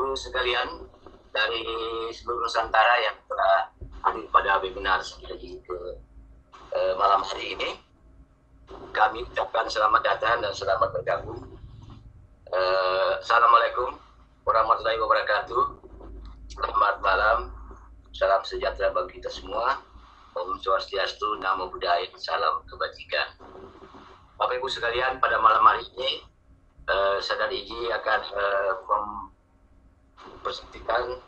Ibu sekalian dari seluruh Nusantara yang telah hadir pada webinar sekali ke malam hari ini. Kami ucapkan selamat datang dan selamat bergabung. Assalamualaikum warahmatullahi wabarakatuh. Selamat malam, salam sejahtera bagi kita semua. Om Swastiastu, Namo Buddhaya, salam kebajikan. Bapak Ibu sekalian, pada malam hari ini Saudara Iji akan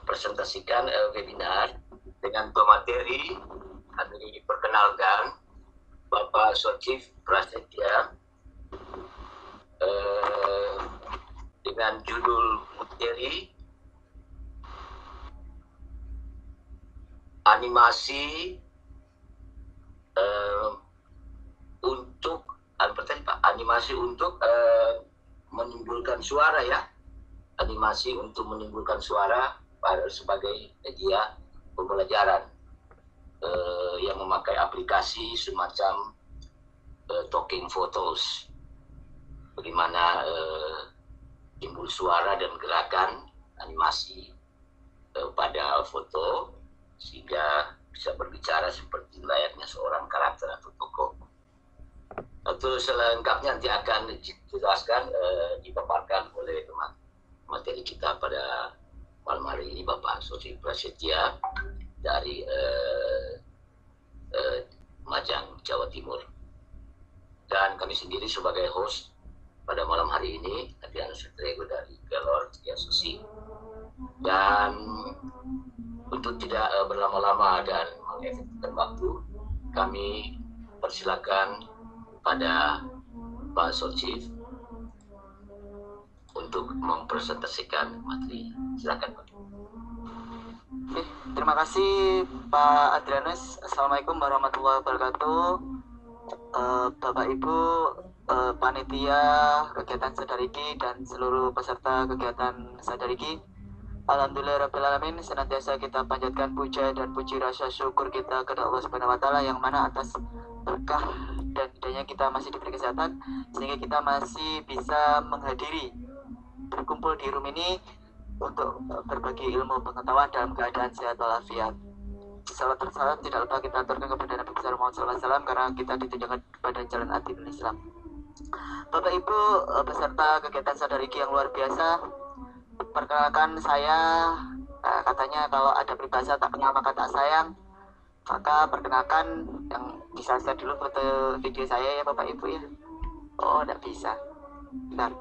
presentasikan webinar dengan pemateri. Kami perkenalkan Bapak Sochif Prasetya dengan judul materi animasi untuk menimbulkan suara, ya, animasi untuk menimbulkan suara sebagai media pembelajaran yang memakai aplikasi semacam talking photos, bagaimana timbul suara dan gerakan animasi pada foto sehingga bisa berbicara seperti layaknya seorang karakter atau tokoh. Untuk selengkapnya nanti akan dijelaskan, dipaparkan oleh materi kita pada malam hari ini, Bapak Sochif Prasetya dari Majang, Jawa Timur. Dan kami sendiri sebagai host pada malam hari ini, Adriano Sutrego dari Galor Setia Susi. Dan untuk tidak berlama-lama dan mengefektifkan waktu, kami persilakan pada Pak Sochif untuk mempresentasikan materi. Silakan, Pak. Oke, terima kasih Pak Adrianus. Assalamualaikum warahmatullahi wabarakatuh. Bapak Ibu, panitia kegiatan Sadariki dan seluruh peserta kegiatan Sadariki, alhamdulillahirrahmanirrahim, senantiasa kita panjatkan puja dan puji rasa syukur kita kepada Allah Subhanahu wa Ta'ala, yang mana atas berkah dan hidayahnya kita masih diberi kesehatan sehingga kita masih bisa menghadiri, berkumpul di room ini untuk berbagi ilmu pengetahuan dalam keadaan sehat walafiat. Salat tersalam tidak lupa kita aturkan kepada Nabi besar Muhammad SAW, karena kita ditunjukkan kepada jalan adil Islam. Bapak Ibu peserta kegiatan Sadariki yang luar biasa, perkenalkan saya, katanya kalau ada peribahasa tak kenal maka tak sayang, maka perkenalkan yang bisa saya dulu foto video saya, ya Bapak Ibu, ya. Oh, tidak bisa. Bentar.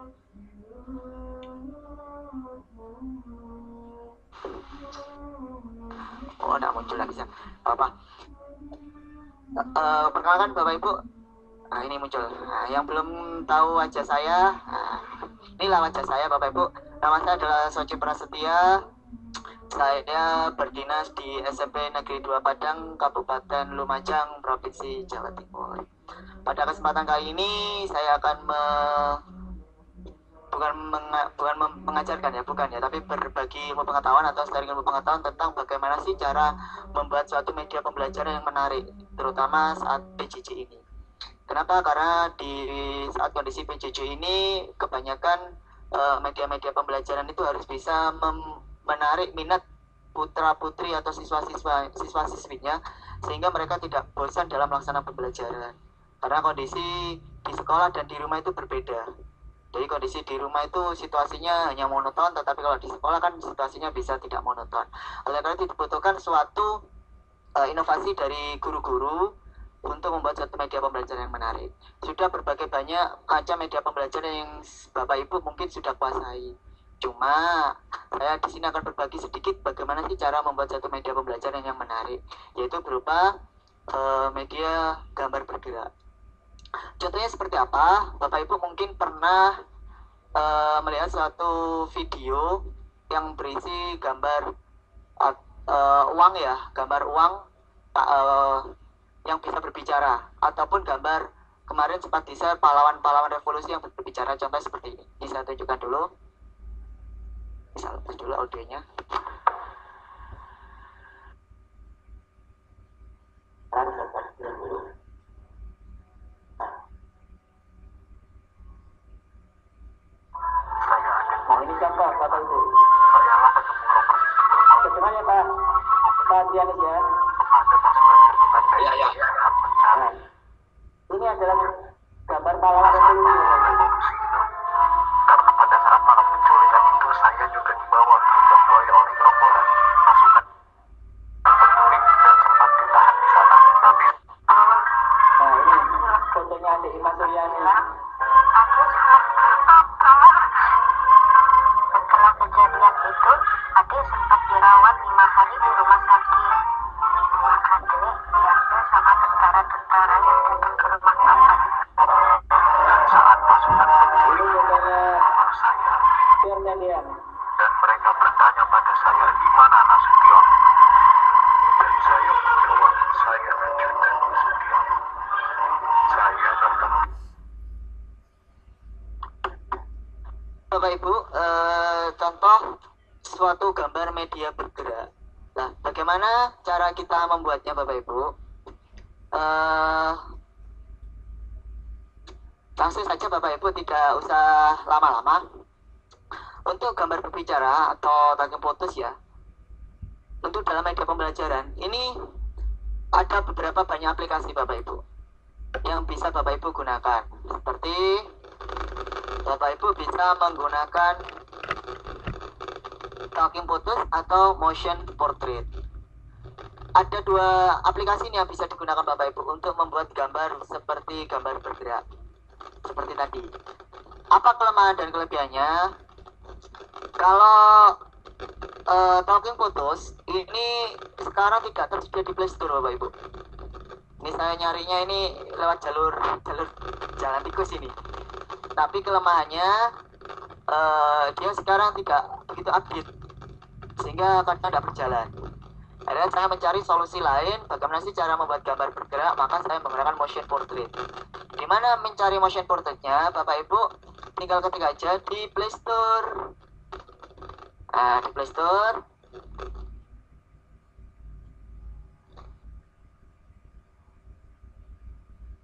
Oh, tidak muncul lagi, apa? Perkenalkan Bapak Ibu. Nah, ini muncul. Nah, yang belum tahu wajah saya, inilah wajah saya, Bapak Ibu. Nama saya adalah Sochif Prasetya. Saya berdinas di SMP Negeri 2 Padang, Kabupaten Lumajang, Provinsi Jawa Timur. Pada kesempatan kali ini saya akan mengajarkan, ya, bukan ya, tapi berbagi ilmu pengetahuan atau sharing ilmu pengetahuan tentang bagaimana sih cara membuat suatu media pembelajaran yang menarik, terutama saat PJJ ini. Kenapa? Karena di saat kondisi PJJ ini kebanyakan media-media pembelajaran itu harus bisa menarik minat putra-putri atau siswa-siswinya sehingga mereka tidak bosan dalam melaksanakan pembelajaran. Karena kondisi di sekolah dan di rumah itu berbeda. Jadi kondisi di rumah itu situasinya hanya monoton, tetapi kalau di sekolah kan situasinya bisa tidak monoton. Oleh karena itu dibutuhkan suatu inovasi dari guru-guru untuk membuat suatu media pembelajaran yang menarik. Sudah berbagai banyak macam media pembelajaran yang Bapak Ibu mungkin sudah kuasai. Cuma saya di sini akan berbagi sedikit bagaimana sih cara membuat satu media pembelajaran yang menarik, yaitu berupa media gambar bergerak. Contohnya seperti apa? Bapak Ibu mungkin pernah melihat suatu video yang berisi gambar uang, ya, gambar uang yang bisa berbicara, ataupun gambar kemarin sempat di-share pahlawan-pahlawan revolusi yang berbicara. Contoh seperti ini. Ini saya tunjukkan dulu. Bisa lepas dulu audionya. Nah, ini contoh Bapak Ibu. Pak Adrianus ya. Ya, ya. Nah, ini adalah gambar pahlawan revolusi. Karena pada saat malam penculikan itu saya juga dibawa ke Bahoy oleh rombongan pasukan penculik dan sempat ditahan di sana. Tapi Nah, ini fotonya adik Mas Suryani. Setelah kejadian itu, adik sempat dirawat 5 hari di rumah sakit. Adik diambil sama tentara-tentara yang datang ke rumah bapak. dan saat pasukan Ini penculik fotonya saya Fernandian. dan mereka bertanya pada saya di mana Nasution, dan saya menjawab saya ajudan Nasution. Saya datang Bapak Ibu, contoh suatu gambar media bergerak. Nah, bagaimana cara kita membuatnya Bapak Ibu? Langsung saja Bapak Ibu, tidak usah lama-lama. Untuk gambar berbicara atau talking putus ya, untuk dalam media pembelajaran ini ada beberapa banyak aplikasi Bapak Ibu yang bisa Bapak Ibu gunakan. Seperti Bapak Ibu bisa menggunakan talking putus atau motion portrait. Ada 2 aplikasi ini yang bisa digunakan Bapak Ibu untuk membuat gambar seperti gambar bergerak. Seperti tadi. Apa kelemahan dan kelebihannya? Kalau talking putus ini sekarang tidak tersedia di Play Store Bapak Ibu. Ini saya nyarinya ini lewat jalur jalan tikus ini. Tapi kelemahannya dia sekarang tidak begitu update, sehingga kadang tidak berjalan. Akhirnya saya mencari solusi lain, bagaimana sih cara membuat gambar bergerak, maka saya menggunakan motion portrait. Dimana mencari motion portraitnya, Bapak Ibu tinggal ketik aja di Play Store. Nah, di Play Store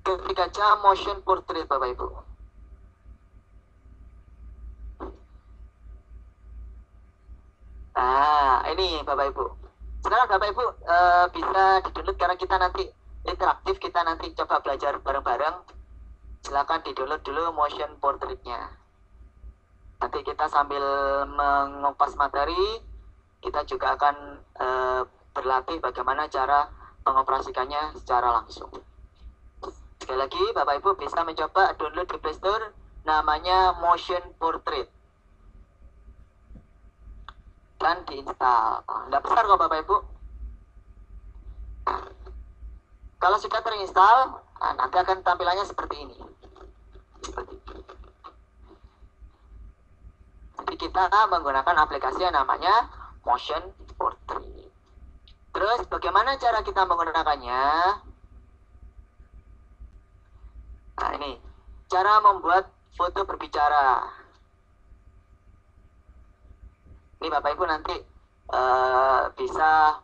ketik aja motion portrait Bapak Ibu. Nah, ini Bapak Ibu. Sekarang Bapak Ibu bisa di-download karena kita nanti interaktif, kita nanti coba belajar bareng-bareng. Silakan di-download dulu motion portraitnya. Nanti kita sambil mengupas materi, kita juga akan berlatih bagaimana cara mengoperasikannya secara langsung. Sekali lagi Bapak Ibu bisa mencoba download di Play Store, namanya motion portrait. Dan diinstal. Tidak besar kok Bapak Ibu. Kalau sudah terinstall, nanti akan tampilannya seperti ini. Jadi kita menggunakan aplikasi yang namanya motion portrait. Terus bagaimana cara kita menggunakannya? Nah, ini cara membuat foto berbicara. Ini Bapak Ibu nanti bisa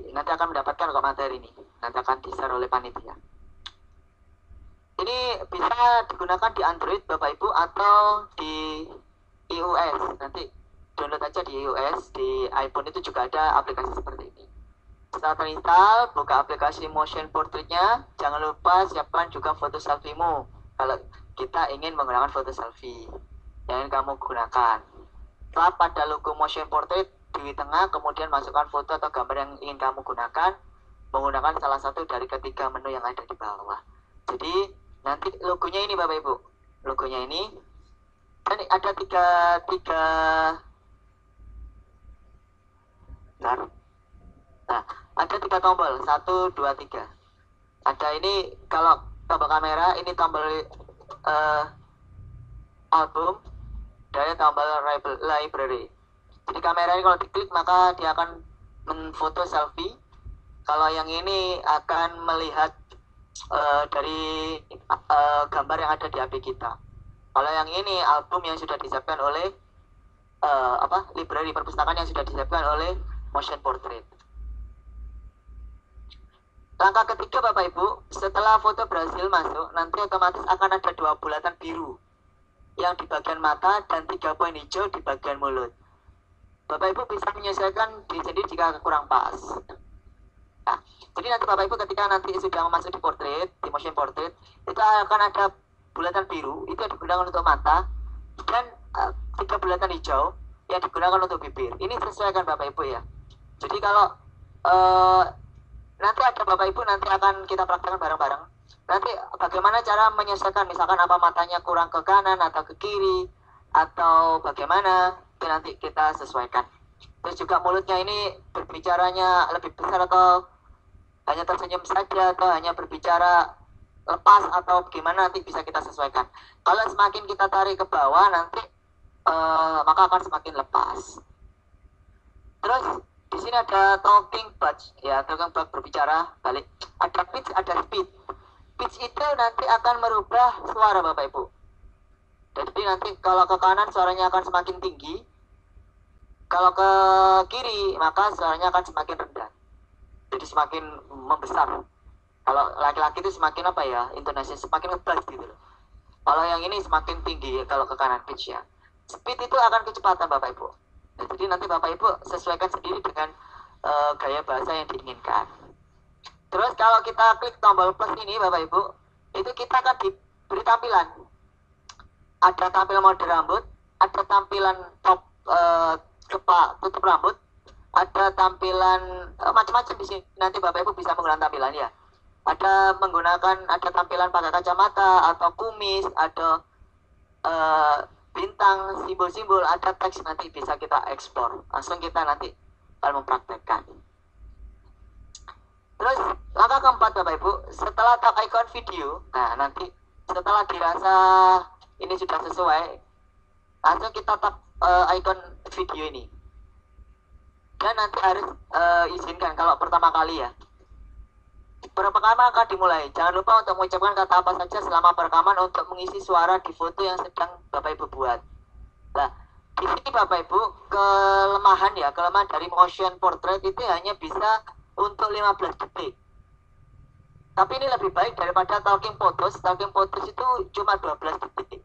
nanti akan mendapatkan kok materi ini. Nanti akan di-share oleh panitia. Ini bisa digunakan di Android Bapak Ibu atau di iOS. Nanti download aja di iOS, di iPhone itu juga ada aplikasi seperti ini. Setelah terinstall, buka aplikasi motion portraitnya. Jangan lupa siapkan juga foto selfie-mu kalau kita ingin menggunakan foto selfie yang ingin kamu gunakan. Setelah pada logo motion portrait di tengah, kemudian masukkan foto atau gambar yang ingin kamu gunakan menggunakan salah satu dari ketiga menu yang ada di bawah. Jadi nanti logonya ini Bapak Ibu, logonya ini dan ada tiga nah ada 3 tombol, 1, 2, 3. Ada ini kalau tombol kamera, ini tombol album, dan tombol library. Jadi kamera ini kalau diklik maka dia akan menfoto selfie. Kalau yang ini akan melihat dari gambar yang ada di HP kita. Kalau yang ini album yang sudah disiapkan oleh library, perpustakaan yang sudah disiapkan oleh motion portrait. Langkah ketiga Bapak Ibu, setelah foto berhasil masuk, nanti otomatis akan ada 2 bulatan biru yang di bagian mata dan 3 poin hijau di bagian mulut. Bapak Ibu bisa menyesuaikan diri sendiri jika kurang pas. Nah, jadi nanti Bapak Ibu ketika nanti sudah masuk di portrait, di motion portrait, itu akan ada bulatan biru, itu digunakan untuk mata, dan 3 bulatan hijau yang digunakan untuk bibir. Ini sesuaikan Bapak Ibu ya. Jadi kalau nanti ada Bapak Ibu nanti akan kita praktekkan bareng-bareng. Nanti bagaimana cara menyesuaikan, misalkan apa matanya kurang ke kanan atau ke kiri, atau bagaimana, itu nanti kita sesuaikan. Terus juga mulutnya ini berbicaranya lebih besar atau hanya tersenyum saja, atau hanya berbicara lepas, atau gimana, nanti bisa kita sesuaikan. Kalau semakin kita tarik ke bawah nanti maka akan semakin lepas. Terus di sini ada talking batch ya, talking batch berbicara balik. Ada pitch, ada speed. Pitch itu nanti akan merubah suara Bapak Ibu. Jadi nanti kalau ke kanan suaranya akan semakin tinggi, kalau ke kiri maka suaranya akan semakin rendah. Jadi semakin membesar. Kalau laki-laki itu semakin apa ya, intonasi semakin ngebas gitu loh. Kalau yang ini semakin tinggi kalau ke kanan pitch ya. Speed itu akan kecepatan Bapak Ibu. Nah, jadi nanti Bapak Ibu sesuaikan sendiri dengan gaya bahasa yang diinginkan. Terus kalau kita klik tombol plus ini Bapak Ibu, itu kita akan diberi tampilan. Ada tampilan mode rambut, ada tampilan top tutup rambut, ada tampilan macam-macam di sini. Nanti Bapak Ibu bisa menggunakan tampilan ya. Ada tampilan pakai kacamata atau kumis, ada bintang, simbol-simbol, ada teks, nanti bisa kita ekspor. Langsung kita nanti akan mempraktekkan. Terus langkah keempat Bapak Ibu, setelah tap icon video, nah nanti setelah dirasa ini sudah sesuai, langsung kita tap icon video ini. Dan nanti harus izinkan kalau pertama kali ya. Perekaman akan dimulai. Jangan lupa untuk mengucapkan kata apa saja selama perekaman untuk mengisi suara di foto yang sedang Bapak Ibu buat. Nah, di sini Bapak Ibu, kelemahan dari motion portrait itu hanya bisa untuk 15 detik. Tapi ini lebih baik daripada talking photos. Talking photos itu cuma 12 detik.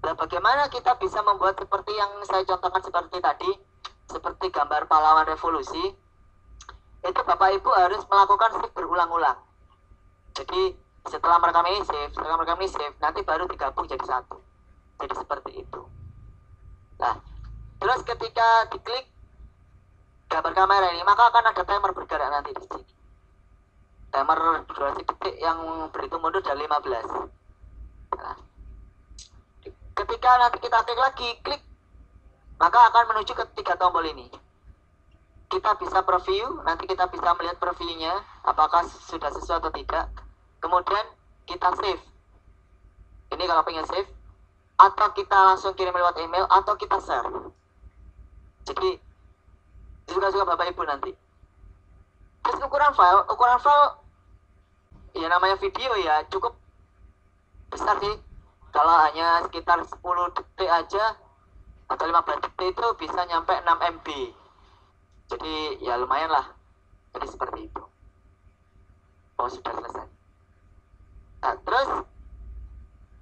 Nah, bagaimana kita bisa membuat seperti yang saya contohkan seperti tadi, seperti gambar pahlawan revolusi, itu Bapak Ibu harus melakukan save berulang-ulang. Jadi setelah merekam ini save, nanti baru digabung jadi satu. Jadi seperti itu. Nah, terus ketika diklik gambar kamera ini, maka akan ada timer bergerak nanti di sini. Timer durasi detik yang berhitung mundur dari 15. Nah, ketika nanti kita klik, maka akan menuju ke 3 tombol ini. Kita bisa preview, nanti kita bisa melihat previewnya, apakah sudah sesuai atau tidak. Kemudian kita save. Ini kalau pengen save, atau kita langsung kirim lewat email, atau kita share. Jadi suka-suka Bapak Ibu nanti. Terus ukuran file ya namanya video ya cukup besar sih. Kalau hanya sekitar 10 detik aja atau 15 detik itu bisa nyampe 6 MB. Jadi ya lumayan lah. Jadi seperti itu. Oh, sudah selesai. Nah, terus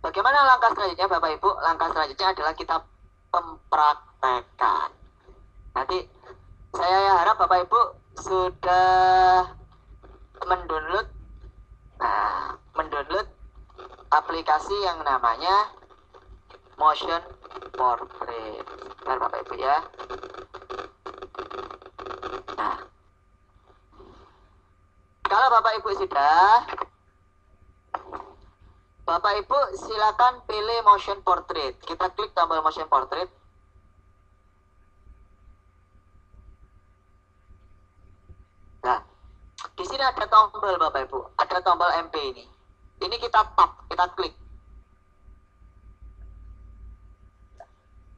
bagaimana langkah selanjutnya Bapak Ibu? Langkah selanjutnya adalah kita mempraktekkan. Nanti saya harap Bapak Ibu sudah mendownload aplikasi yang namanya Motion Portrait. Bentar Bapak Ibu ya. Nah, kalau Bapak Ibu sudah, Bapak Ibu silakan pilih Motion Portrait. Kita klik tombol Motion Portrait. Nah, di sini ada tombol Bapak Ibu, ada tombol MP ini. Ini kita tap, kita klik.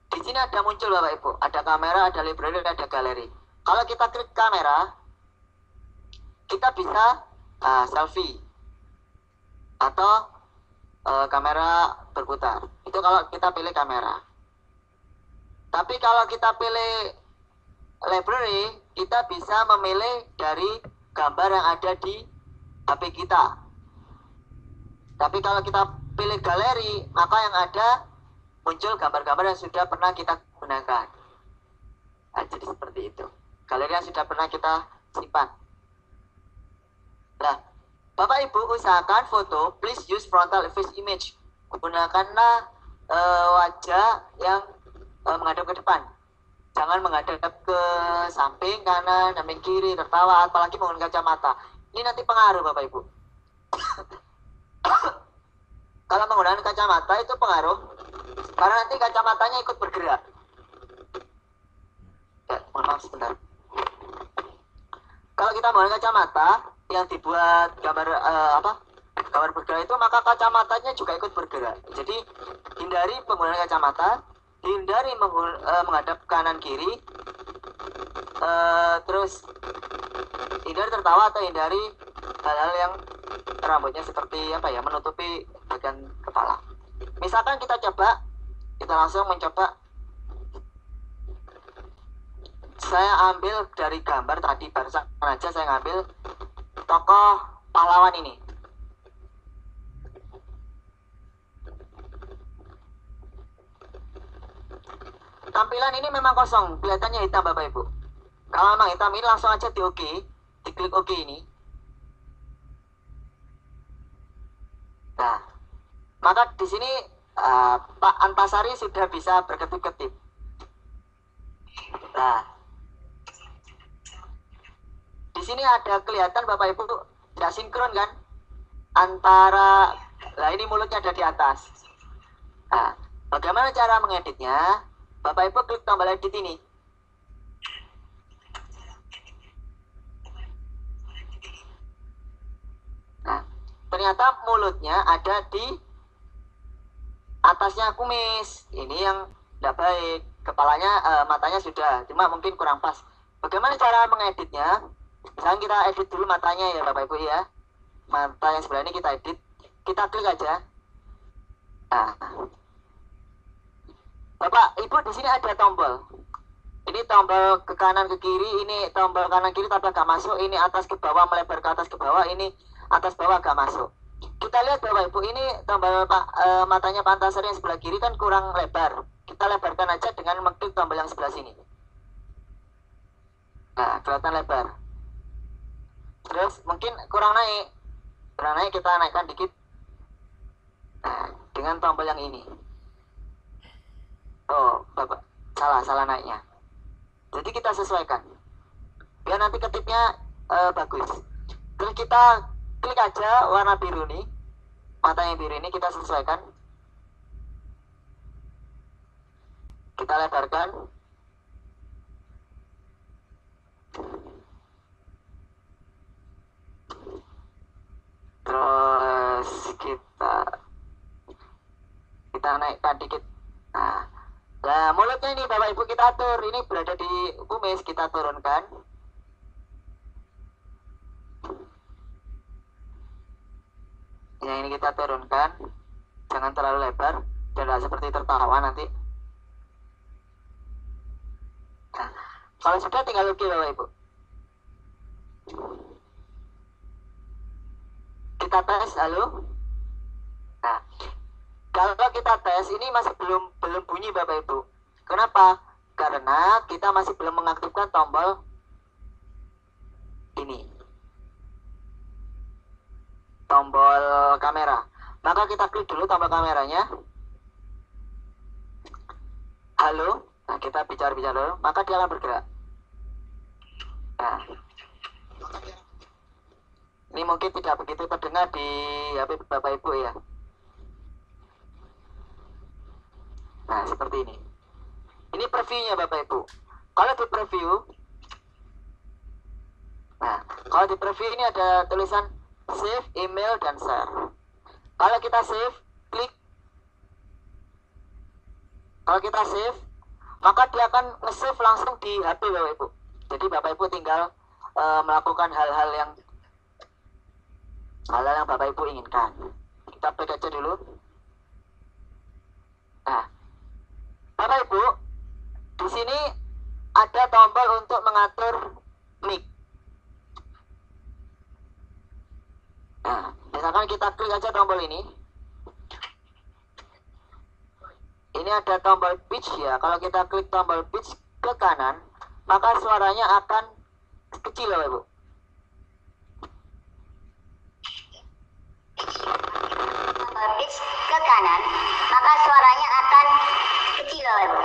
Di sini ada muncul Bapak Ibu, ada kamera, ada library, ada galeri. Kalau kita klik kamera, kita bisa selfie atau kamera berputar. Itu kalau kita pilih kamera. Tapi kalau kita pilih library, kita bisa memilih dari gambar yang ada di HP kita. Tapi kalau kita pilih galeri, maka yang ada muncul gambar-gambar yang sudah pernah kita gunakan. Nah, jadi seperti itu. Galeri yang sudah pernah kita simpan. Nah, Bapak Ibu usahakan foto, please use frontal face image. Gunakanlah wajah yang menghadap ke depan. Jangan menghadap ke samping, kanan, samping kiri, tertawa, apalagi menggunakan kacamata. Ini nanti pengaruh Bapak Ibu. Kalau menggunakan kacamata itu pengaruh, karena nanti kacamatanya ikut bergerak. Ya, mohon maaf sebentar. Kalau kita menggunakan kacamata yang dibuat gambar gambar bergerak itu, maka kacamatanya juga ikut bergerak. Jadi hindari penggunaan kacamata, hindari menghadap kanan kiri, terus hindari tertawa atau hindari hal-hal yang rambutnya seperti menutupi bagian kepala. Misalkan kita langsung mencoba. Saya ambil dari gambar tadi barusan aja, saya ngambil tokoh pahlawan ini. Tampilan ini memang kosong, kelihatannya hitam Bapak Ibu. Kalau memang hitam ini langsung aja di OK, diklik OK ini. Nah, maka di sini Pak Antasari sudah bisa berkedip-kedip. Nah, di sini ada kelihatan Bapak Ibu tidak sinkron kan? Antara, nah ini mulutnya ada di atas. Nah, bagaimana cara mengeditnya? Bapak Ibu klik tombol edit ini. Nah, ternyata mulutnya ada di atasnya kumis. Ini yang tidak baik. Kepalanya, matanya sudah, cuma mungkin kurang pas. Bagaimana cara mengeditnya? Misalnya kita edit dulu matanya ya Bapak Ibu ya. Mata yang sebelah ini kita edit. Kita klik aja. Nah, Bapak Ibu di sini ada tombol. Ini tombol ke kanan ke kiri, ini tombol kanan kiri tapi agak masuk, ini atas ke bawah melebar ke atas ke bawah, ini atas bawah agak masuk. Kita lihat Bapak Ibu, ini tombol matanya Pak Antasari yang sebelah kiri kan kurang lebar. Kita lebarkan aja dengan mengklik tombol yang sebelah sini. Nah, kelihatan lebar. Terus mungkin kurang naik kita naikkan dikit. Nah, dengan tombol yang ini. Oh, Bapak, salah naiknya. Jadi kita sesuaikan biar nanti ketipnya bagus. Terus kita klik aja warna biru nih, mata yang biru ini kita sesuaikan. Kita lebarkan. Terus kita naikkan dikit. Nah, mulutnya ini Bapak Ibu kita atur. Ini berada di kumis, kita turunkan. Yang ini kita turunkan. Jangan terlalu lebar, tidak seperti tertawa nanti. Nah, kalau sudah tinggal OK Bapak Ibu. Kita tes, halo. Nah, kalau kita tes ini masih belum bunyi Bapak Ibu. Kenapa? Karena kita masih belum mengaktifkan tombol ini, tombol kamera. Maka kita klik dulu tombol kameranya. Halo. Nah, kita bicara dulu, maka dia akan bergerak. Nah, ini mungkin tidak begitu terdengar di HP Bapak Ibu ya. Nah, seperti ini. Ini previewnya Bapak Ibu. Kalau di preview, nah, kalau di preview ini ada tulisan save, email, dan share. Kalau kita save, klik. Kalau kita save, maka dia akan nge-save langsung di HP Bapak Ibu. Jadi Bapak Ibu tinggal melakukan hal-hal yang Bapak Ibu inginkan. Kita back aja dulu. Nah, Bapak Ibu, di sini ada tombol untuk mengatur mic. Nah, misalkan kita klik aja tombol ini. Ini ada tombol pitch ya. Kalau kita klik tombol pitch ke kanan, maka suaranya akan kecil Bapak Ibu. Pitch ke kanan, maka suaranya akan kecil Bapak Ibu.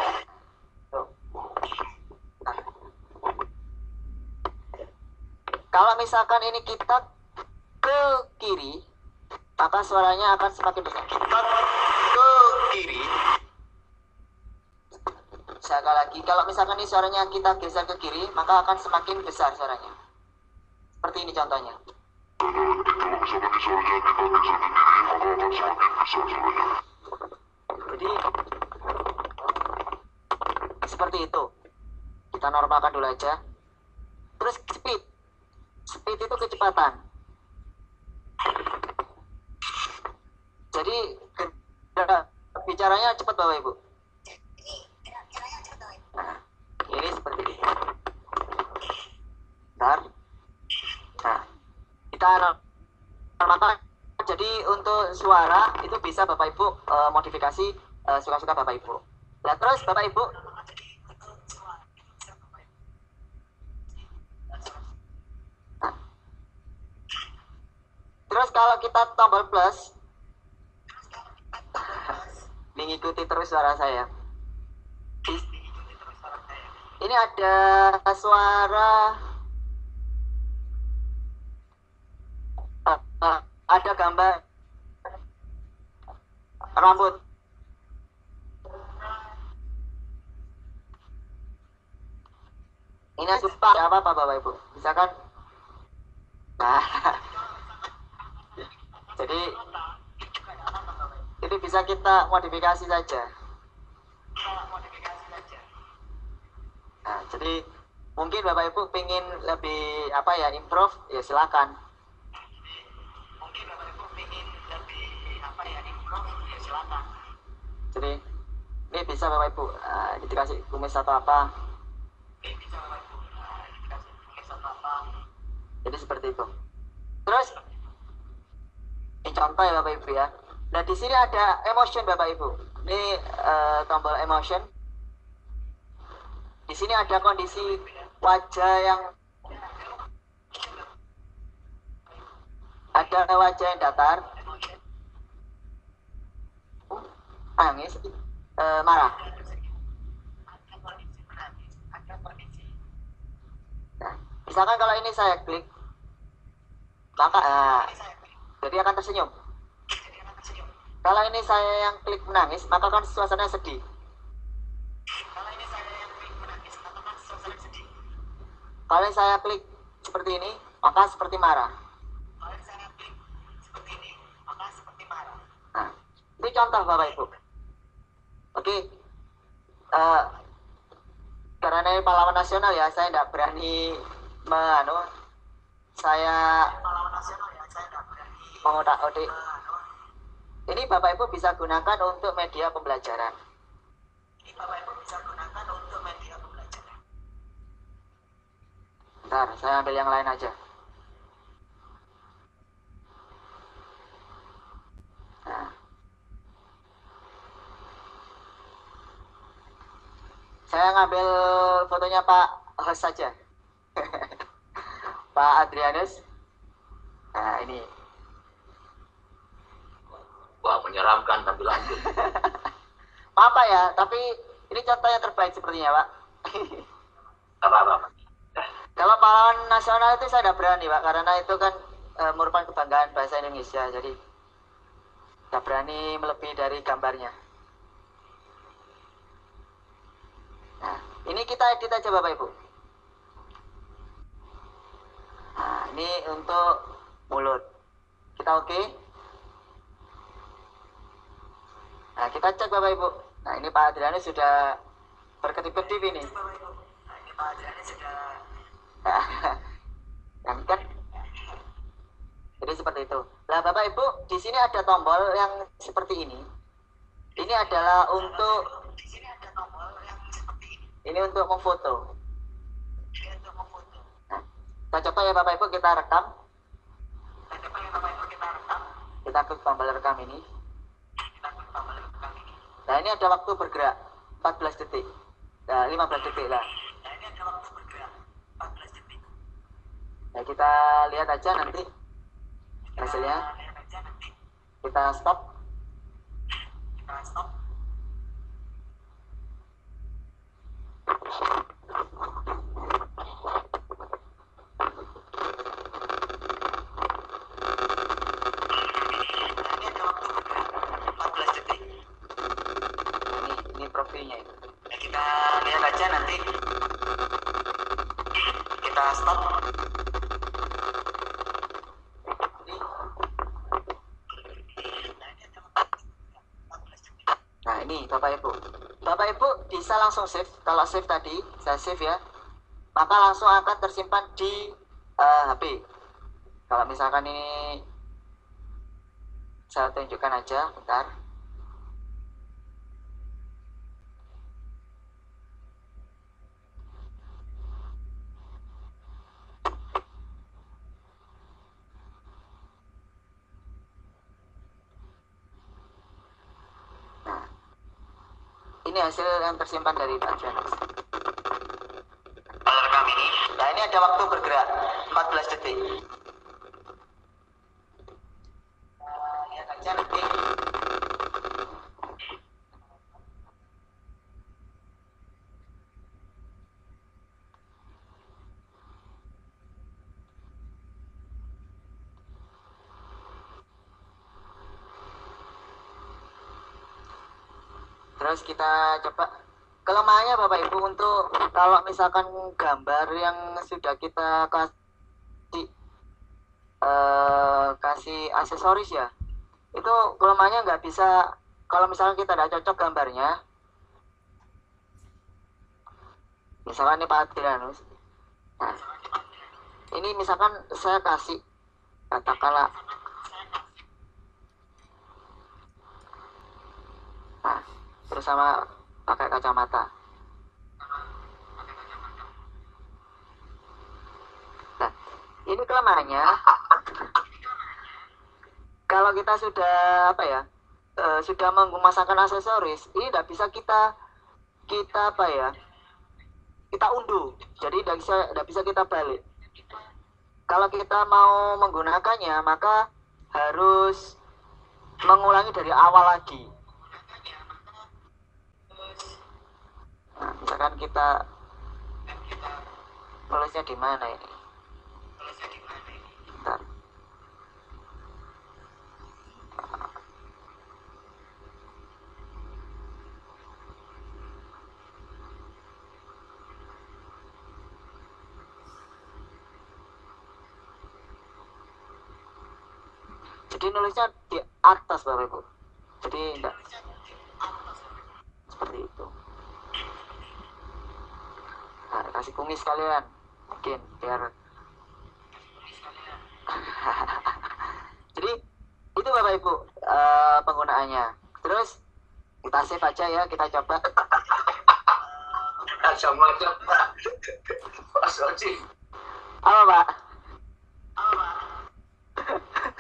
Kalau misalkan ini kita ke kiri, maka suaranya akan semakin besar. Kita ke kiri. Sekali lagi, kalau misalkan ini suaranya kita geser ke kiri, maka akan semakin besar suaranya. Seperti ini contohnya. Jadi seperti itu. Kita normalkan dulu aja. Terus speed. Speed itu kecepatan. Jadi bicaranya cepat Bapak Ibu. Nah, ini seperti ini. Bentar. Nah, kita normalkan. Jadi untuk suara itu bisa Bapak Ibu modifikasi suka-suka Bapak Ibu. Nah, terus Bapak Ibu terus kalau kita tombol plus, mengikuti terus suara saya. Ini ada suara, ada gambar rambut. Ini suka apa Bapak Ibu? Misalkan, nah. Jadi ini bisa kita modifikasi saja. Nah, jadi mungkin Bapak Ibu pengen lebih apa ya, improve, ya silakan. Jadi ini bisa Bapak Ibu dikasih kumis atau apa. Jadi seperti itu. Terus ini contoh ya Bapak Ibu ya. Nah di sini ada emotion Bapak Ibu. Ini tombol emotion. Di sini ada kondisi wajah yang datar, nangis, marah. Nah, misalkan kalau ini saya klik, maka jadi akan tersenyum. Kalau ini saya yang klik menangis, maka kan suasananya sedih. Kalau saya klik seperti ini, maka seperti marah. Nah, ini contoh Bapak Ibu. Oke, karena ini pahlawan nasional ya, saya tidak berani saya mengotak-otik. Ini Bapak Ibu bisa gunakan untuk media pembelajaran. Bentar, saya ambil yang lain aja. Nah. Saya ngambil fotonya Pak host saja. Pak Adrianus. Nah, ini. Wah, menyeramkan tampilannya. Apa ya, tapi ini contoh yang terbaik sepertinya, Pak. Apa-apa. Kalau pahlawan nasional itu saya tidak berani, Pak, karena itu kan merupakan kebanggaan bahasa Indonesia, jadi tidak berani melebihi dari gambarnya. Nah, ini kita edit aja Bapak Ibu. Nah, ini untuk mulut. Kita oke? Nah, kita cek Bapak Ibu. Nah, ini Pak Adrianus sudah berkedip-kedip ini. Kan? Jadi seperti itu. Nah, Bapak Ibu, di sini ada tombol yang seperti ini. Ini adalah untuk memfoto. Nah, kita coba ya Bapak Ibu, kita rekam. Kita klik tombol rekam ini. Nah, ini ada waktu bergerak 14 detik. Nah, 15 detik lah. Ya, kita lihat aja nanti hasilnya. Kita stop. Ini ada waktu 14 detik. Ini profilnya itu. Ya, kita lihat aja nanti. Kita stop. Nah, ini Bapak Ibu. Bapak Ibu bisa langsung save. Kalau save tadi, saya save ya. Maka langsung akan tersimpan di HP. Kalau misalkan ini saya tunjukkan aja, bentar. Ini hasil yang tersimpan dari Pak Janos. Kalau rekam ini, nah ini ada waktu bergerak 14 detik. Lihat aja nanti. Terus kita coba kelemahannya Bapak Ibu untuk kalau misalkan gambar yang sudah kita kasih aksesoris ya, itu kelemahannya nggak bisa. Kalau misalkan kita tidak cocok gambarnya, misalkan ini Pak Adrianus, nah, ini misalkan saya kasih katakanlah, nah, terus sama pakai kacamata. Nah, ini kelemahannya. Kalau kita sudah apa ya, sudah memasangkan aksesoris, ini tidak bisa kita apa ya, kita unduh. Jadi tidak bisa kita balik. Kalau kita mau menggunakannya, maka harus mengulangi dari awal lagi. Nah, misalkan kita nulisnya di mana ini? Bentar. Jadi nulisnya di atas Bapak Ibu. Jadi enggak seperti itu. Nah, kasih kumis kalian mungkin biar jadi itu Bapak Ibu penggunaannya. Terus kita save aja ya, kita coba. Macam-macam Pak. Pak Soji. Apa Pak?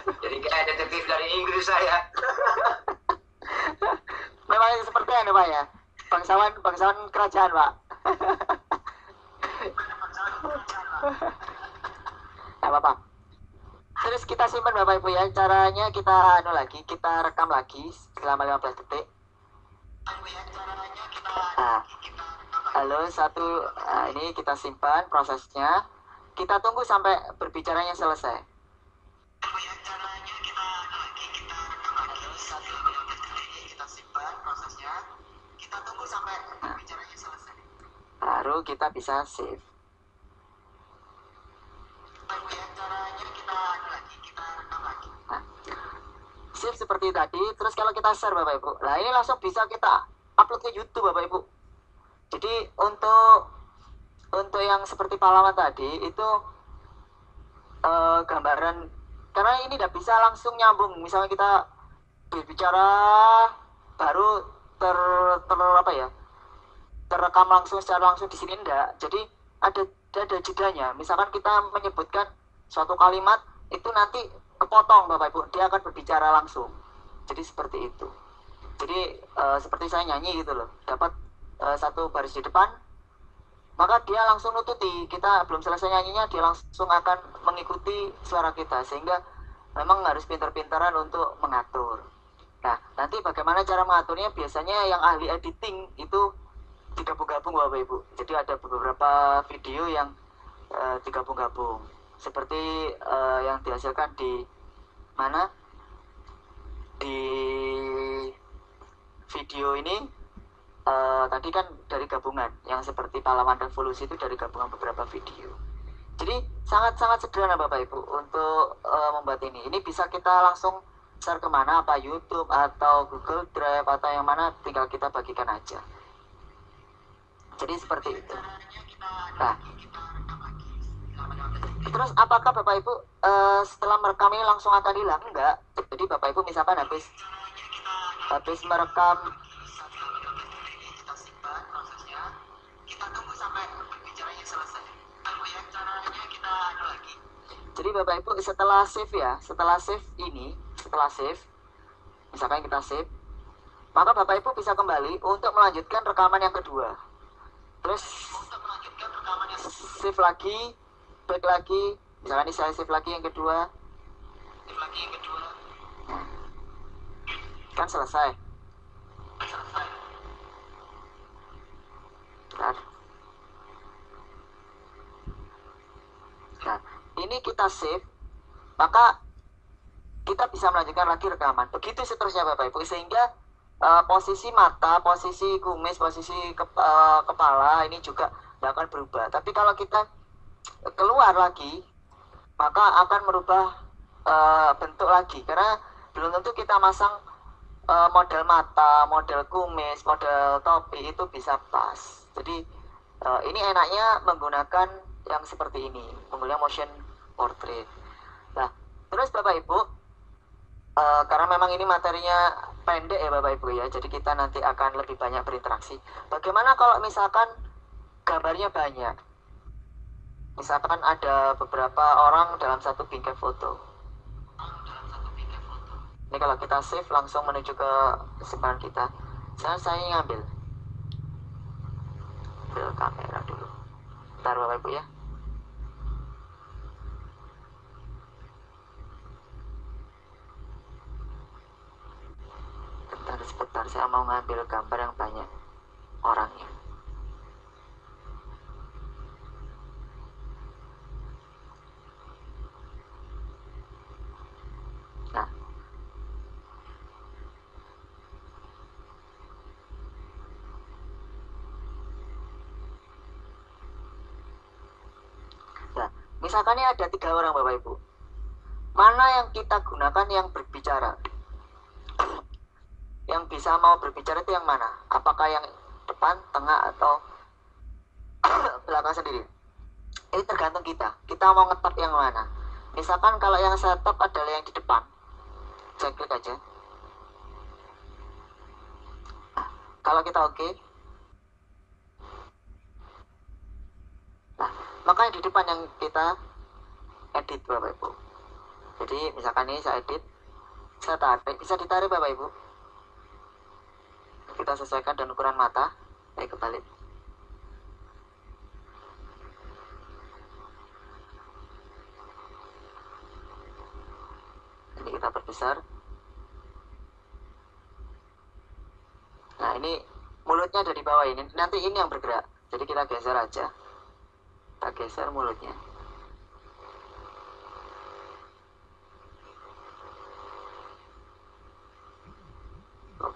Jadi kayak detektif dari Inggris saya. Memang seperti itu Pak ya, bangsawan kerajaan Pak. Gak apa-apa. Terus kita simpan Bapak Ibu ya. Caranya kita kita rekam lagi selama 15 detik. Nah, halo satu. Nah, ini kita simpan prosesnya. Kita tunggu sampai berbicaranya selesai. Baru kita bisa save. Nah, save seperti tadi. Terus kalau kita share Bapak Ibu, nah ini langsung bisa kita upload ke YouTube Bapak Ibu. Jadi untuk yang seperti pahlawan tadi itu gambaran, karena ini tidak bisa langsung nyambung. Misalnya kita berbicara baru terekam langsung secara langsung di sini enggak. Jadi ada jedanya. Misalkan kita menyebutkan suatu kalimat itu nanti kepotong Bapak Ibu, dia akan berbicara langsung. Jadi seperti itu. Jadi seperti saya nyanyi gitu loh. Dapat satu baris di depan, maka dia langsung nututi. Kita belum selesai nyanyinya, dia langsung akan mengikuti suara kita, sehingga memang harus pintar-pintaran untuk mengatur. Nah, nanti bagaimana cara mengaturnya? Biasanya yang ahli editing itu digabung-gabung Bapak Ibu. Jadi ada beberapa video yang digabung-gabung. Seperti yang dihasilkan di mana? Di video ini tadi kan dari gabungan, yang seperti pahlawan revolusi itu dari gabungan beberapa video. Jadi sangat-sangat sederhana Bapak Ibu untuk membuat ini. Ini bisa kita langsung share kemana, apa YouTube atau Google Drive atau yang mana, tinggal kita bagikan aja. Jadi seperti itu. Nah, terus apakah Bapak Ibu setelah merekam ini langsung akan hilang? Enggak. Jadi Bapak Ibu misalkan habis merekam, kita simpan prosesnya, kita tunggu sampai bicaranya selesai. Ya, caranya kita lagi. Jadi Bapak Ibu setelah save, misalkan kita save, maka Bapak Ibu bisa kembali untuk melanjutkan rekaman yang kedua. Terus save lagi, back lagi, misalkan ini saya save lagi yang kedua, kan selesai. Nah, ini kita save, maka kita bisa melanjutkan lagi rekaman. Begitu seterusnya Bapak Ibu, sehingga posisi mata, posisi kumis, posisi kepala ini juga tidak akan berubah. Tapi kalau kita keluar lagi, maka akan merubah bentuk lagi, karena belum tentu kita masang model mata, model kumis, model topi itu bisa pas. Jadi ini enaknya menggunakan yang seperti ini, menggunakan motion portrait. Nah, terus Bapak Ibu, karena memang ini materinya pendek ya Bapak Ibu ya, jadi kita nanti akan lebih banyak berinteraksi. Bagaimana kalau misalkan gambarnya banyak? Misalkan ada beberapa orang dalam satu bingkai foto. Ini kalau kita save langsung menuju ke simpanan kita. Saya ngambil kamera dulu. Bentar Bapak Ibu ya. Sebentar, saya mau ngambil gambar yang banyak orangnya. Nah, misalkan ini ada 3 orang Bapak Ibu. Mana yang kita gunakan yang berbicara? Yang bisa mau berbicara itu yang mana? Apakah yang depan, tengah, atau belakang sendiri? Ini tergantung kita. Kita mau ngetop yang mana. Misalkan kalau yang saya top adalah yang di depan, saya klik aja. Kalau kita oke, nah, maka yang di depan yang kita edit Bapak Ibu. Jadi misalkan ini saya edit, saya tarik, bisa ditarik Bapak Ibu. Kita sesuaikan dengan ukuran mata. Kebalik. Ini kita perbesar. Nah, ini mulutnya ada di bawah ini. Nanti ini yang bergerak. Jadi kita geser aja. Kita geser mulutnya.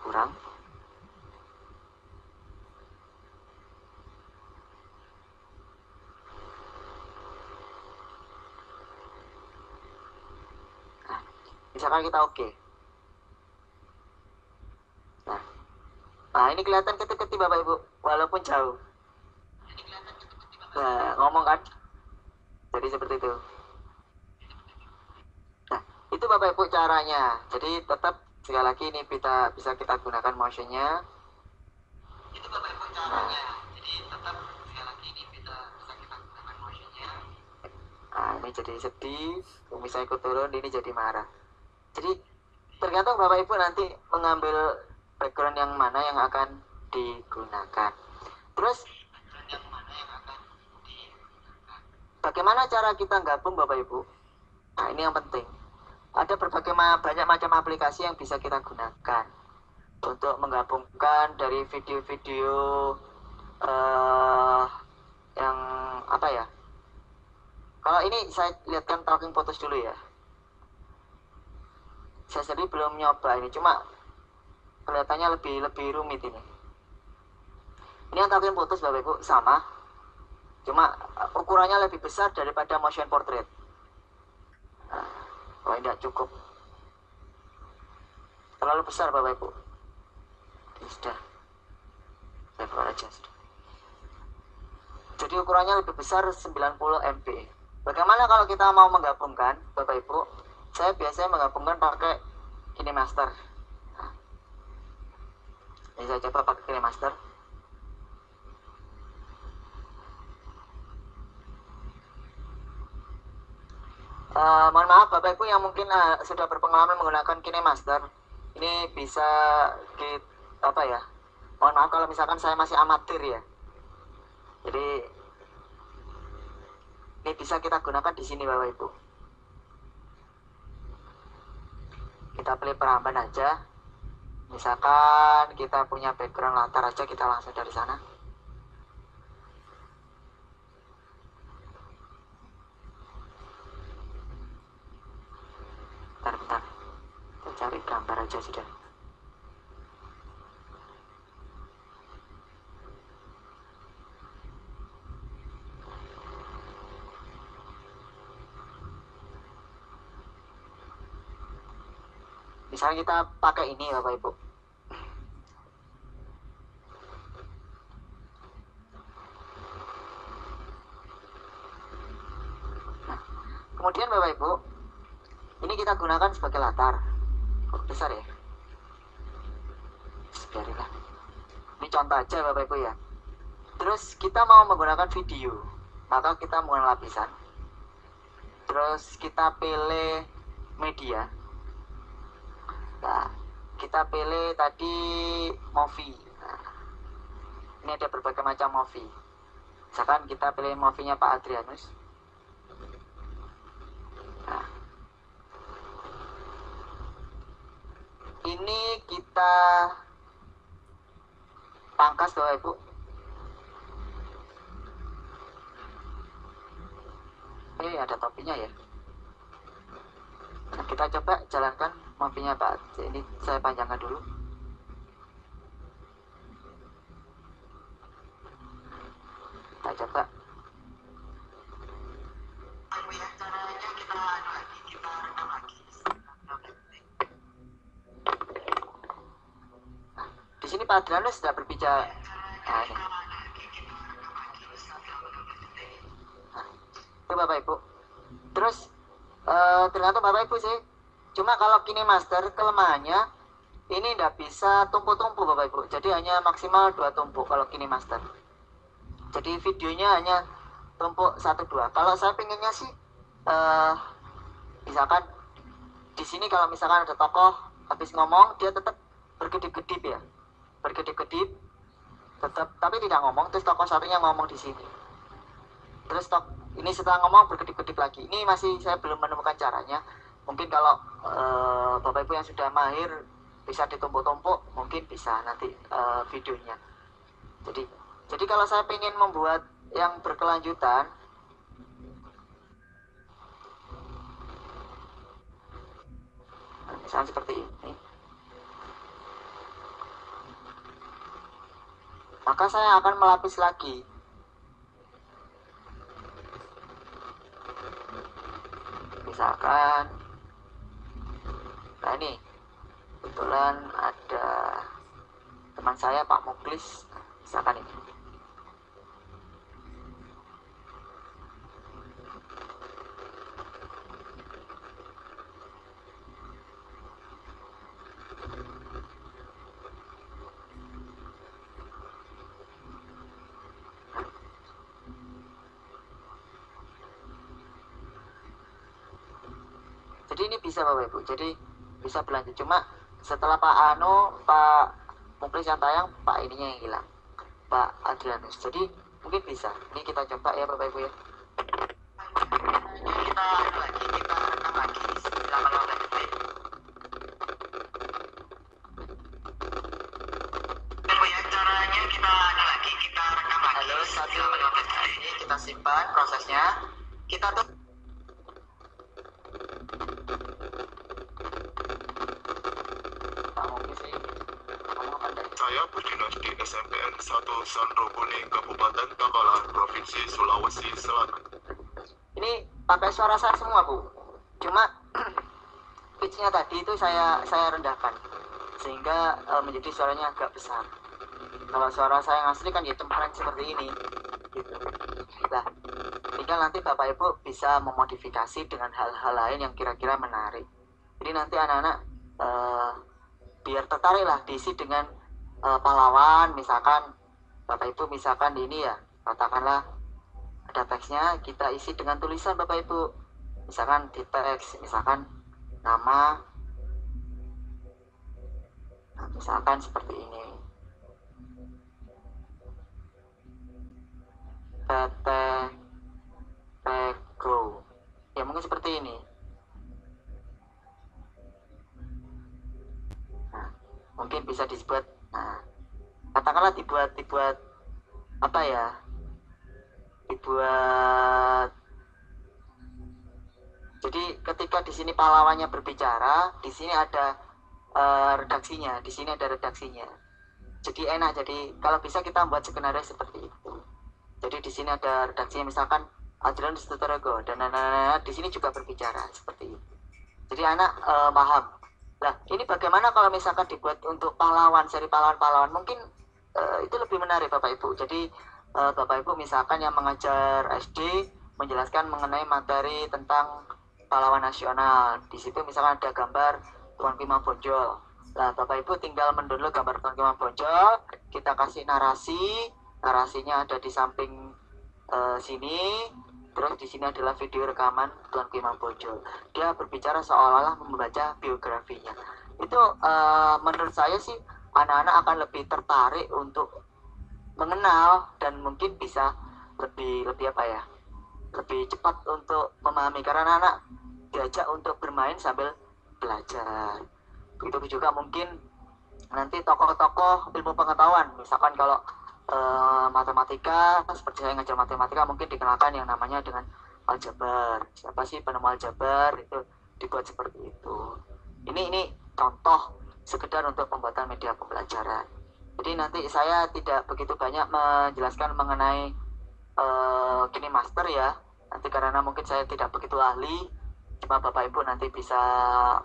Kurang. Misalkan kita oke. Nah, ini kelihatan ketik-ketik Bapak Ibu, walaupun jauh. Nah, ngomong kan? Jadi seperti itu. Nah, itu Bapak Ibu caranya. Jadi tetap sekali lagi ini bisa kita gunakan motionnya. Itu Bapak Ibu caranya. Jadi tetap sekali lagi ini bisa kita gunakan motionnya. Nah, ini jadi sedih, misalnya ikut turun, ini jadi marah. Jadi tergantung Bapak Ibu nanti mengambil background yang mana yang akan digunakan. Terus Bagaimana cara kita gabung Bapak Ibu? Nah, ini yang penting. Ada banyak macam aplikasi yang bisa kita gunakan untuk menggabungkan dari video-video yang apa ya? Kalau ini saya lihatkan Talking Photos dulu ya. Saya sendiri belum nyoba ini, cuma kelihatannya lebih rumit ini. Ini yang Talking Photos Bapak Ibu sama, cuma ukurannya lebih besar daripada motion portrait. Nah, kalau tidak cukup, terlalu besar Bapak Ibu. Sudah, saya keluar aja sudah. Jadi ukurannya lebih besar 90 MB. Bagaimana kalau kita mau menggabungkan Bapak Ibu? Saya biasanya menggabungkan pakai KineMaster. Nah, ini saya coba pakai KineMaster. Mohon maaf Bapak Ibu yang mungkin sudah berpengalaman menggunakan KineMaster, ini bisa apa ya? Mohon maaf kalau misalkan saya masih amatir ya. Jadi ini bisa kita gunakan di sini Bapak Ibu. Kita pilih peramban aja. Misalkan kita punya background latar aja, kita langsung dari sana. Bentar. Kita cari gambar aja sudah. Misalnya kita pakai ini Bapak Ibu. Nah, kemudian Bapak Ibu, ini kita gunakan sebagai latar. Oh, besar ya? Biarinlah. Ini contoh aja Bapak Ibu ya. Terus kita mau menggunakan video, maka kita menggunakan lapisan. Terus kita pilih media. Nah, kita pilih tadi movie. Nah, ini ada berbagai macam movie. Misalkan kita pilih movie-nya Pak Adrianus. Nah, ini kita pangkas Bapak Ibu. Ini ada topinya ya. Nah, kita coba jalankan movie-nya Pak. Ini saya panjangkan dulu. Kita coba. Nah, di sini Pak Adrianus sudah berbicara. Nah, ini. Nah, itu Bapak Ibu. Terus tergantung Bapak Ibu sih. Cuma kalau KineMaster kelemahannya ini tidak bisa tumpuk-tumpuk Bapak Ibu. Jadi hanya maksimal 2 tumpuk kalau KineMaster. Jadi videonya hanya tumpuk 1-2. Kalau saya pengennya sih misalkan di sini kalau misalkan ada tokoh habis ngomong, dia tetap berkedip-kedip ya. Berkedip-kedip tetap, tapi tidak ngomong, terus tokoh satunya ngomong di sini. Terus ini setelah ngomong berkedip-kedip lagi. Ini masih saya belum menemukan caranya. Mungkin kalau Bapak Ibu yang sudah mahir bisa ditumpuk-tumpuk, mungkin bisa nanti videonya. Jadi kalau saya ingin membuat yang berkelanjutan, misalnya seperti ini, maka saya akan melapis lagi. Misalkan, nah ini kebetulan ada teman saya Pak Muklis, misalkan ini. Jadi ini bisa Bapak Ibu, jadi bisa berlanjut. Cuma setelah Pak Muklis yang tayang, Pak ininya yang hilang, Pak Adrianus. Jadi mungkin bisa. Ini kita coba ya Bapak Ibu ya. satu ini kita simpan prosesnya. Kita tuh Saya berdinas di SMPN 1 Sandro Kuning, Kabupaten Takalar, Provinsi Sulawesi Selatan. ini pakai suara saya semua, Bu. Cuma pitch-nya tadi itu saya rendahkan sehingga menjadi suaranya agak besar. Kalau suara saya yang asli kan ya cempreng seperti ini gitu. Nah, tinggal nanti Bapak Ibu bisa memodifikasi dengan hal-hal lain yang kira-kira menarik. Jadi nanti anak-anak biar tertarik lah diisi dengan pahlawan. Misalkan Bapak Ibu misalkan ini ya, katakanlah ada teksnya, kita isi dengan tulisan Bapak Ibu. Misalkan di teks, misalkan nama, nah, misalkan seperti ini, PT Tego, ya mungkin seperti ini. Nah, mungkin bisa dibuat, nah, katakanlah dibuat apa ya, dibuat. Jadi ketika di sini pahlawannya berbicara, di sini ada redaksinya, di sini ada redaksinya. Jadi enak. Jadi kalau bisa kita buat skenario seperti itu. Jadi di sini ada redaksinya, misalkan Adrian Sutarego dan di sini juga berbicara seperti itu. Jadi anak paham. Nah, ini bagaimana kalau misalkan dibuat untuk pahlawan, seri pahlawan-pahlawan, mungkin itu lebih menarik Bapak Ibu. Jadi Bapak Ibu misalkan yang mengajar SD menjelaskan mengenai materi tentang pahlawan nasional. Di situ misalkan ada gambar Tuan Kimang Bonjol. Nah, Bapak Ibu tinggal mendownload gambar Tuan Kimang Bonjol, kita kasih narasinya ada di samping sini. Terus di sini adalah video rekaman Tuan Kimang Bonjol. Dia berbicara seolah-olah membaca biografinya. Itu menurut saya sih anak-anak akan lebih tertarik untuk mengenal dan mungkin bisa lebih apa ya, lebih cepat untuk memahami karena anak-anak diajak untuk bermain sambil belajar. Begitu juga mungkin nanti tokoh-tokoh ilmu pengetahuan, misalkan kalau matematika, seperti saya ngajar matematika, mungkin dikenalkan yang namanya dengan aljabar. Siapa sih penemu aljabar, itu dibuat seperti itu. Ini contoh sekedar untuk pembuatan media pembelajaran. Jadi nanti saya tidak begitu banyak menjelaskan mengenai KineMaster ya, nanti karena mungkin saya tidak begitu ahli. Cuma Bapak Ibu nanti bisa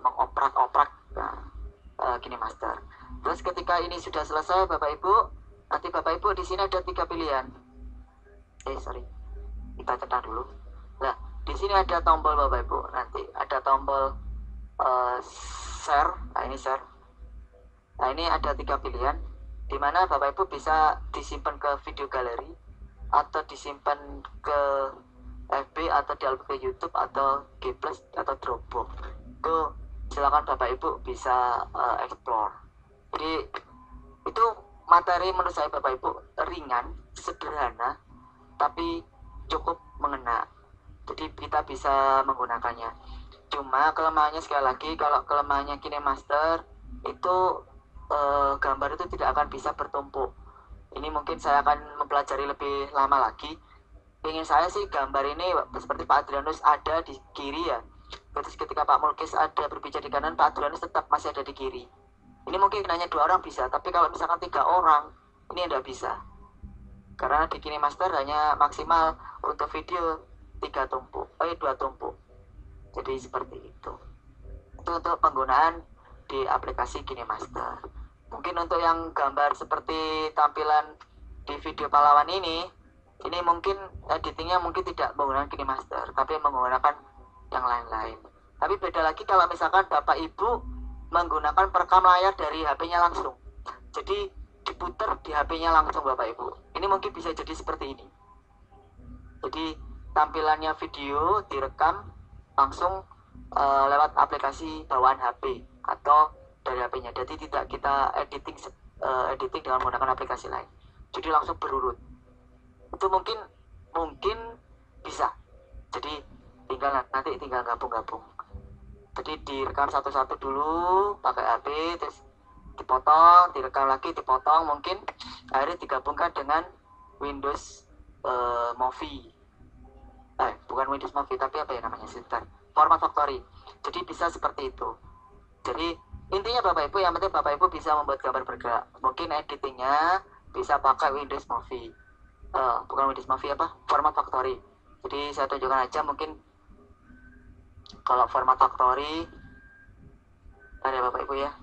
mengoprak-oprak KineMaster. Terus ketika ini sudah selesai Bapak Ibu, nanti Bapak Ibu di sini ada 3 pilihan. Kita cetak dulu. Nah, di sini ada tombol Bapak Ibu. Nanti ada tombol share. Nah, ini share. Nah, ini ada 3 pilihan, di mana Bapak Ibu bisa disimpan ke video galeri, atau disimpan ke FB, atau di album ke YouTube, atau G+ atau Dropbox. Itu silakan Bapak Ibu bisa explore. Jadi itu materi menurut saya Bapak Ibu ringan, sederhana, tapi cukup mengena. Jadi kita bisa menggunakannya. Cuma kelemahannya sekali lagi, kalau kelemahannya KineMaster itu gambar itu tidak akan bisa bertumpuk. Ini mungkin saya akan mempelajari lebih lama lagi. Ingin saya sih gambar ini seperti Pak Adrianus ada di kiri ya. Terus ketika Pak Mulkis ada berbicara di kanan, Pak Adrianus tetap masih ada di kiri. Ini mungkin hanya 2 orang bisa, tapi kalau misalkan 3 orang, ini tidak bisa. Karena di KineMaster hanya maksimal untuk video 2 tumpuk. Jadi seperti itu. Itu untuk penggunaan di aplikasi KineMaster. Mungkin untuk yang gambar seperti tampilan di video pahlawan ini mungkin editingnya mungkin tidak menggunakan KineMaster, tapi menggunakan yang lain-lain. Tapi beda lagi kalau misalkan Bapak Ibu menggunakan perekam layar dari HP-nya langsung. Jadi diputar di HP-nya langsung Bapak Ibu. Ini mungkin bisa jadi seperti ini. Jadi tampilannya video direkam langsung lewat aplikasi bawaan HP atau dari HP-nya. Jadi tidak kita editing dengan menggunakan aplikasi lain. Jadi langsung berurut. Itu mungkin bisa. Jadi nanti tinggal gabung-gabung. Jadi direkam satu-satu dulu pakai HP, terus dipotong, direkam lagi, dipotong, mungkin akhirnya digabungkan dengan Windows Movie, bukan Windows Movie, tapi apa ya namanya, sebentar, format factory. Jadi bisa seperti itu. Jadi intinya Bapak Ibu, yang penting Bapak Ibu bisa membuat gambar bergerak. Mungkin editingnya bisa pakai Windows Movie, bukan Windows Movie, format factory. Jadi saya tunjukkan aja, mungkin kalau format factory ada Bapak Ibu ya.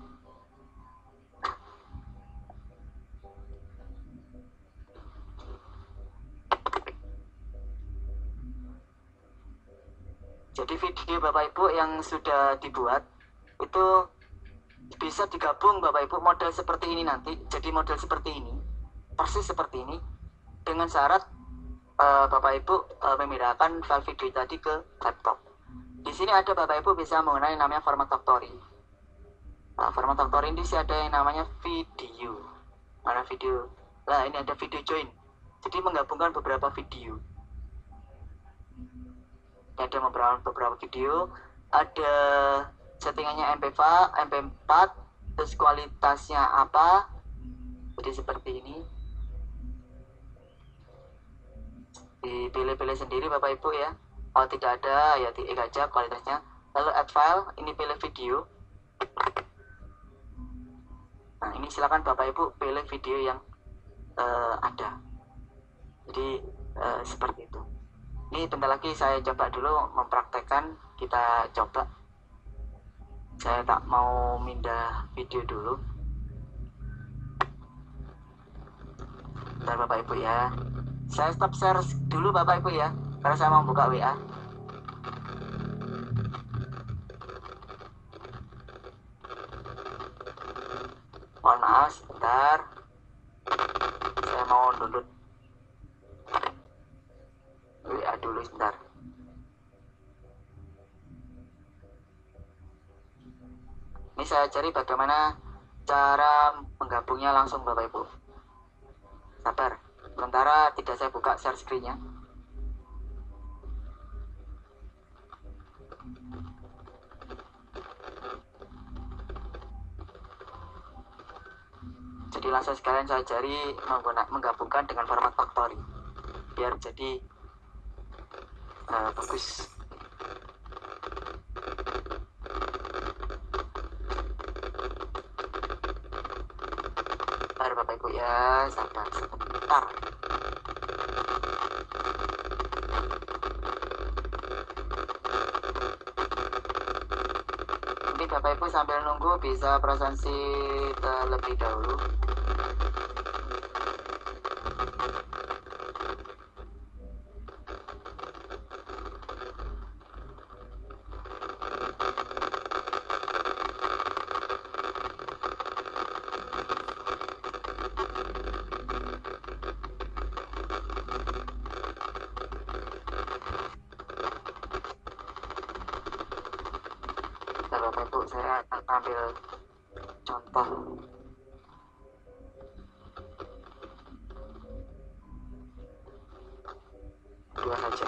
Jadi video Bapak Ibu yang sudah dibuat itu bisa digabung Bapak Ibu model seperti ini nanti. Jadi model seperti ini, persis seperti ini, dengan syarat Bapak Ibu memindahkan file video tadi ke laptop. Di sini ada Bapak Ibu bisa menggunakan yang namanya format factory. Format factory ini ada yang namanya video. Mana video? Nah, ini ada video join. Jadi menggabungkan beberapa video. Ada beberapa video, ada settingannya MP4, terus kualitasnya apa, jadi seperti ini. Dipilih-pilih sendiri Bapak Ibu ya. Kalau tidak ada ya titik aja kualitasnya. Lalu add file, ini pilih video. Nah, ini silakan Bapak Ibu pilih video yang ada. Jadi seperti itu. Ini bentar lagi saya coba dulu mempraktekkan, kita coba. Saya tak mau pindah video dulu. Bentar Bapak Ibu ya. Saya stop share dulu Bapak Ibu ya, karena saya mau buka WA. Mohon maaf sebentar. Saya mau download WA dulu sebentar. Ini saya cari bagaimana cara menggabungnya langsung Bapak Ibu. Sabar, sementara tidak saya buka share screen-nya. Jadi langsung sekalian saya cari menggabungkan dengan format factory biar jadi bagus. Sabar Bapak Ibu ya, sabar sebentar. Mungkin Bapak Ibu sambil nunggu bisa presentasi terlebih dahulu. Bapak Ibu, saya akan ambil contoh. Dua saja.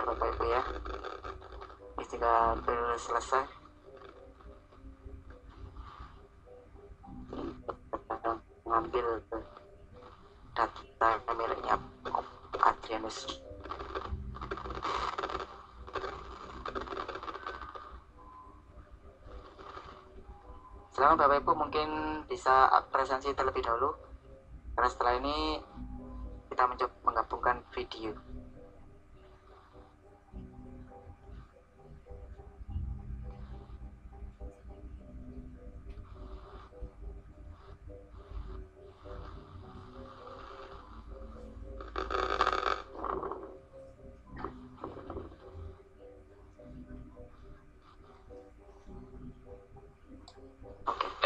Bapak Ibu ya, ini tinggal selesai. Mengambil data miliknya Adrianus. Silakan Bapak Ibu mungkin bisa presentasi terlebih dahulu, karena setelah ini kita mencoba menggabungkan video.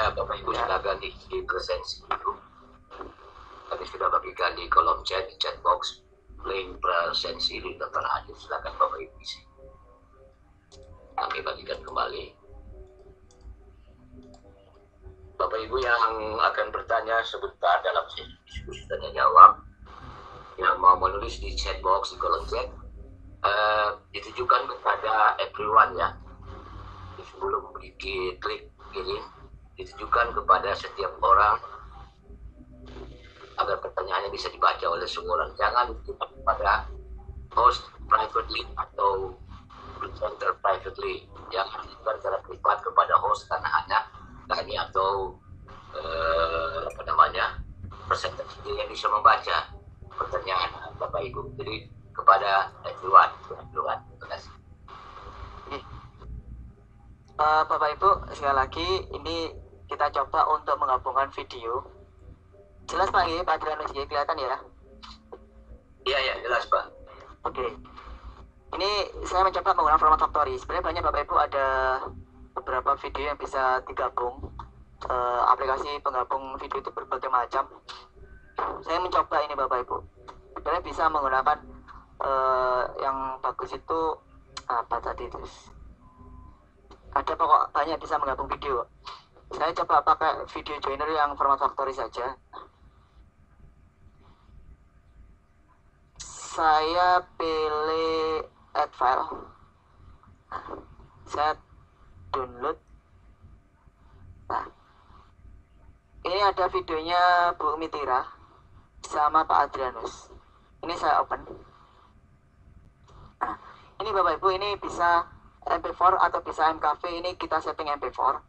Ya, Bapak Ibu silakan di presentasi dulu. Kami sudah bagikan di kolom chat, di chat box, link presentasi di Dr. Adil. Silakan Bapak Ibu isi. kami bagikan kembali. Bapak Ibu yang akan bertanya sebentar dalam sesi diskusi tanya jawab, yang mau menulis di chat box di kolom chat, ditujukan kepada everyone ya. Sebelum klik kirim, ditujukan kepada setiap orang agar pertanyaannya bisa dibaca oleh semua orang. Jangan ditujukan kepada host privately atau presenter privately. Jangan ditujukan secara privat kepada host karena hanya kami atau presenter sendiri yang bisa membaca pertanyaan Bapak Ibu. Jadi kepada everyone. Terima kasih. Bapak Ibu, sekali lagi ini kita coba untuk menggabungkan video. Jelas Pak ya, Pak Adrianus ya, kelihatan ya? Iya, jelas Pak. Oke. Ini saya mencoba menggunakan format Factory. Sebenarnya banyak Bapak Ibu ada beberapa video yang bisa digabung. Aplikasi penggabung video itu berbagai macam. Saya mencoba ini Bapak Ibu. Sebenarnya bisa menggunakan yang bagus itu apa tadi itu? Ada pokok banyak bisa menggabung video. Saya coba pakai video joiner yang format Factory saja. Saya pilih add file. Saya download. Nah, ini ada videonya Bu Mitira sama Pak Adrianus. Ini saya open. Nah, ini Bapak Ibu, ini bisa MP4 atau bisa MKV. Ini kita setting MP4.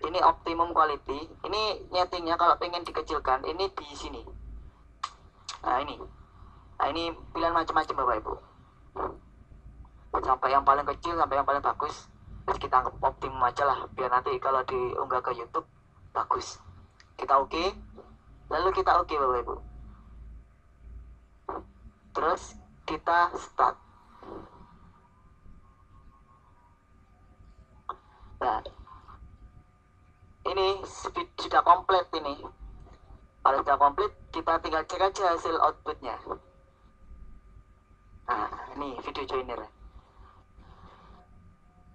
Ini optimum quality. Ini nyetingnya kalau pengen dikecilkan, ini di sini. Nah ini pilihan macam-macam Bapak Ibu. Sampai yang paling kecil sampai yang paling bagus. Terus kita anggap optimum aja lah, biar nanti kalau diunggah ke YouTube bagus. Kita oke. Lalu kita oke Bapak Ibu. Terus kita start. Nah, ini sudah komplit ini. Kalau sudah komplit, kita tinggal cek aja hasil outputnya. Nah, ini video joiner.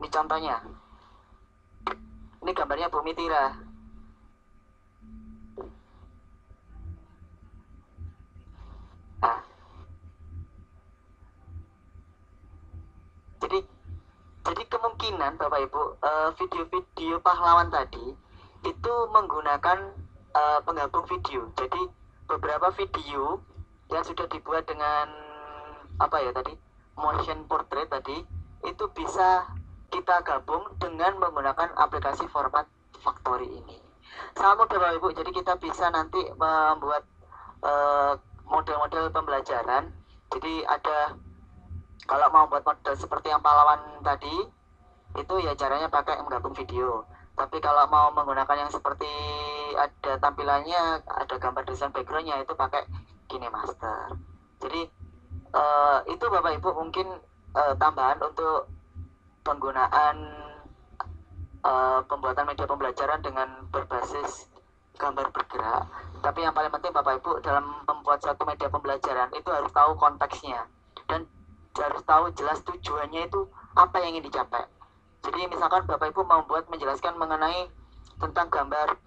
Ini contohnya. Ini gambarnya Bu Mitira. Nah, jadi kemungkinan Bapak Ibu, video-video pahlawan tadi itu menggunakan penggabung video. Jadi beberapa video yang sudah dibuat dengan motion portrait tadi itu bisa kita gabung dengan menggunakan aplikasi format Factory ini. Sama Bapak Ibu, jadi kita bisa nanti membuat model-model pembelajaran. Jadi ada, kalau mau buat model seperti yang pahlawan tadi itu ya caranya pakai menggabung video. Tapi kalau mau menggunakan yang seperti ada tampilannya, ada gambar desain backgroundnya, itu pakai KineMaster. Jadi itu Bapak Ibu mungkin tambahan untuk penggunaan pembuatan media pembelajaran dengan berbasis gambar bergerak. Tapi yang paling penting Bapak Ibu dalam membuat suatu media pembelajaran itu harus tahu konteksnya dan harus tahu jelas tujuannya itu apa yang ingin dicapai. Jadi misalkan Bapak Ibu membuat menjelaskan mengenai tentang gambar,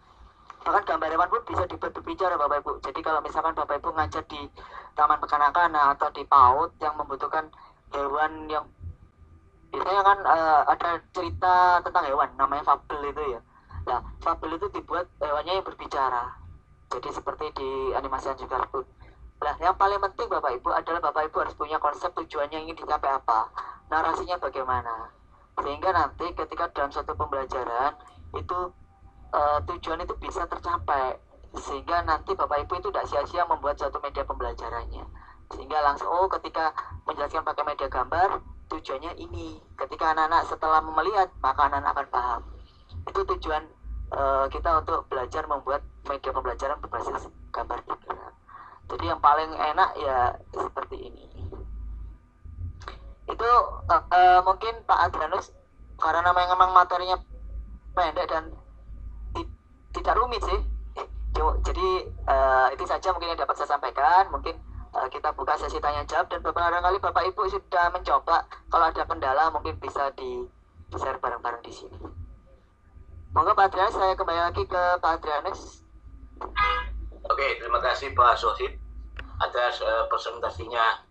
bahkan gambar hewan pun bisa dibuat berbicara Bapak Ibu. Jadi kalau misalkan Bapak Ibu ngajar di taman kekanak-kanak atau di PAUD yang membutuhkan hewan yang biasanya kan ada cerita tentang hewan namanya fabel itu ya. Nah, fabel itu dibuat hewannya yang berbicara. Jadi seperti di animasi juga pun. Nah, yang paling penting Bapak Ibu adalah Bapak Ibu harus punya konsep tujuannya ingin dicapai apa, narasinya bagaimana, sehingga nanti ketika dalam suatu pembelajaran itu tujuan itu bisa tercapai, sehingga nanti Bapak Ibu itu tidak sia-sia membuat suatu media pembelajarannya, sehingga langsung ketika menjelaskan pakai media gambar tujuannya ini, ketika anak-anak setelah melihat maka anak-anak akan paham. Itu tujuan kita untuk belajar membuat media pembelajaran berbasis gambar bergerak. Jadi yang paling enak ya seperti ini. Itu mungkin Pak Adrianus, karena memang materinya pendek dan tidak rumit sih. Jadi itu saja mungkin yang dapat saya sampaikan. Mungkin kita buka sesi tanya jawab, dan beberapa kali Bapak Ibu sudah mencoba. Kalau ada kendala mungkin bisa share bareng-bareng di sini. Monggo Pak Adrianus, saya kembali lagi ke Pak Adrianus. Oke, terima kasih Pak Sohib atas presentasinya